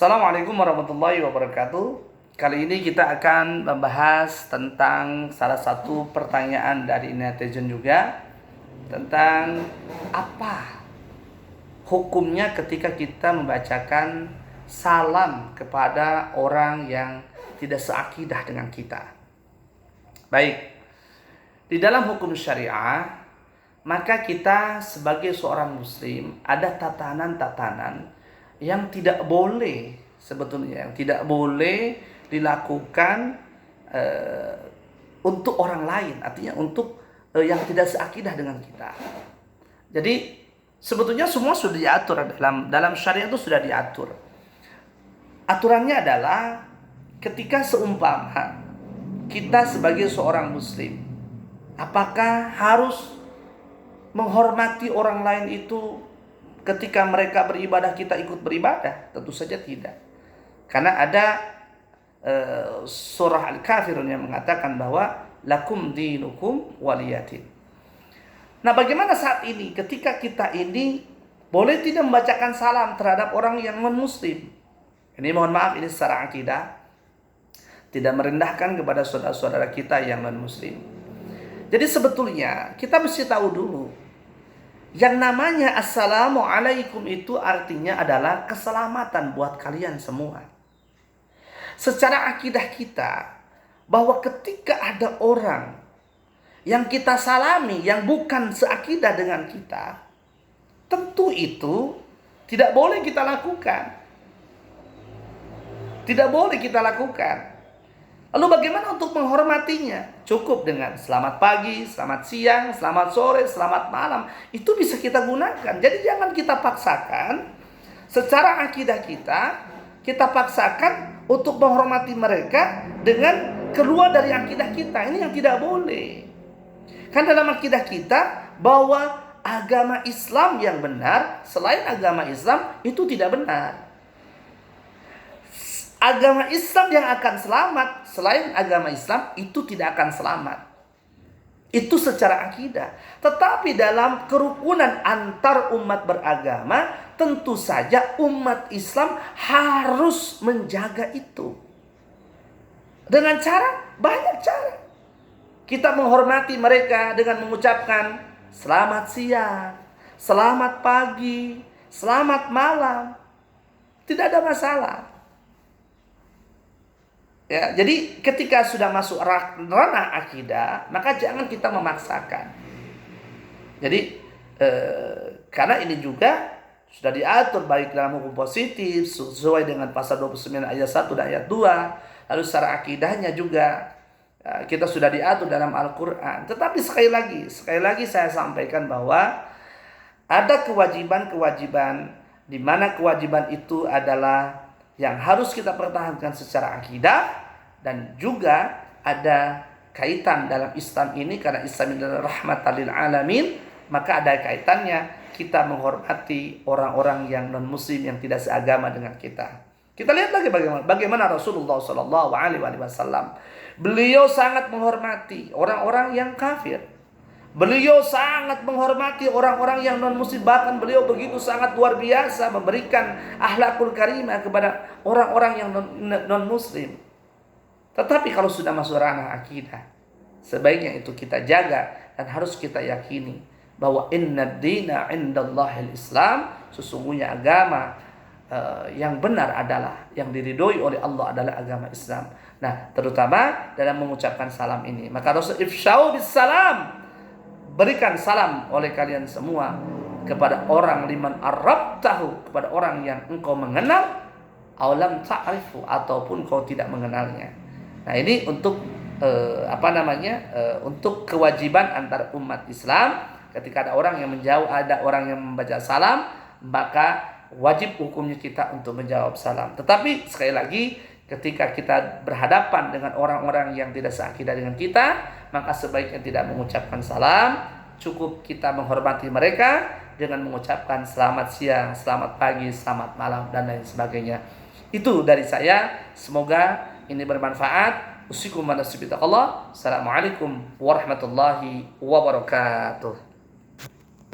Assalamualaikum warahmatullahi wabarakatuh. Kali ini kita akan membahas tentang salah satu pertanyaan dari netizen juga, tentang apa hukumnya ketika kita membacakan salam kepada orang yang tidak seakidah dengan kita. Baik, di dalam hukum syariah, maka kita sebagai seorang muslim ada tatanan-tatanan yang tidak boleh sebetulnya, yang tidak boleh dilakukan untuk orang lain, artinya untuk yang tidak seakidah dengan kita. Jadi sebetulnya semua sudah diatur dalam syariat, itu sudah diatur. Aturannya adalah ketika seumpama kita sebagai seorang muslim, apakah harus menghormati orang lain itu ketika mereka beribadah kita ikut beribadah? Tentu saja tidak. Karena ada surah Al-Kafirun yang mengatakan bahwa lakum dinukum waliyadin. Nah, bagaimana saat ini ketika kita ini boleh tidak membacakan salam terhadap orang yang non-muslim? Ini mohon maaf, ini secara akidah tidak merendahkan kepada saudara-saudara kita yang non-muslim. Jadi sebetulnya kita mesti tahu dulu, yang namanya assalamualaikum itu artinya adalah keselamatan buat kalian semua. Secara akidah kita, bahwa ketika ada orang yang kita salami yang bukan seakidah dengan kita, tentu itu tidak boleh kita lakukan. Tidak boleh kita lakukan. Lalu bagaimana untuk menghormatinya? Cukup dengan selamat pagi, selamat siang, selamat sore, selamat malam. Itu bisa kita gunakan. Jadi jangan kita paksakan secara akidah kita paksakan untuk menghormati mereka dengan keluar dari akidah kita. Ini yang tidak boleh. Kan dalam akidah kita bahwa agama Islam yang benar, selain agama Islam itu tidak benar. Agama Islam yang akan selamat, selain agama Islam itu tidak akan selamat. Itu secara akidah. Tetapi dalam kerukunan antar umat beragama, tentu saja umat Islam harus menjaga itu. Dengan cara, banyak cara. Kita menghormati mereka dengan mengucapkan selamat siang, selamat pagi, selamat malam. Tidak ada masalah. Ya, jadi ketika sudah masuk ranah akidah, maka jangan kita memaksakan. Jadi karena ini juga sudah diatur baik dalam hukum positif sesuai dengan pasal 29 ayat 1 dan ayat 2. Lalu secara akidahnya juga kita sudah diatur dalam Al-Quran. Tetapi sekali lagi saya sampaikan bahwa ada kewajiban-kewajiban di mana kewajiban itu adalah yang harus kita pertahankan secara akidah, dan juga ada kaitan dalam Islam ini, karena Islam ini adalah rahmatan lil alamin, maka ada kaitannya kita menghormati orang-orang yang non-muslim yang tidak seagama dengan kita. Kita lihat lagi bagaimana Rasulullah SAW. Beliau sangat menghormati orang-orang yang kafir. Beliau sangat menghormati orang-orang yang non-muslim. Bahkan beliau begitu sangat luar biasa memberikan akhlakul karimah kepada orang-orang yang non-muslim. Tetapi kalau sudah masuk ranah akidah, sebaiknya itu kita jaga dan harus kita yakini bahwa inna dina indallahil Islam, sesungguhnya agama yang benar adalah, yang diridhoi oleh Allah adalah agama Islam. Nah, terutama dalam mengucapkan salam ini, maka Rasul ifsyau bis salam, berikan salam oleh kalian semua kepada orang liman arabtahu, kepada orang yang engkau mengenal, aw lam ta'rifu, ataupun kau tidak mengenalnya. Nah, ini untuk untuk kewajiban antar umat Islam. Ketika ada orang yang menjauh, ada orang yang membaca salam, maka wajib hukumnya kita untuk menjawab salam. Tetapi sekali lagi, ketika kita berhadapan dengan orang-orang yang tidak seakidah dengan kita, maka sebaiknya tidak mengucapkan salam. Cukup kita menghormati mereka dengan mengucapkan selamat siang, selamat pagi, selamat malam, dan lain sebagainya. Itu dari saya. Semoga ini bermanfaat. Usikum wa nasibi taqallah. Assalamualaikum warahmatullahi wabarakatuh.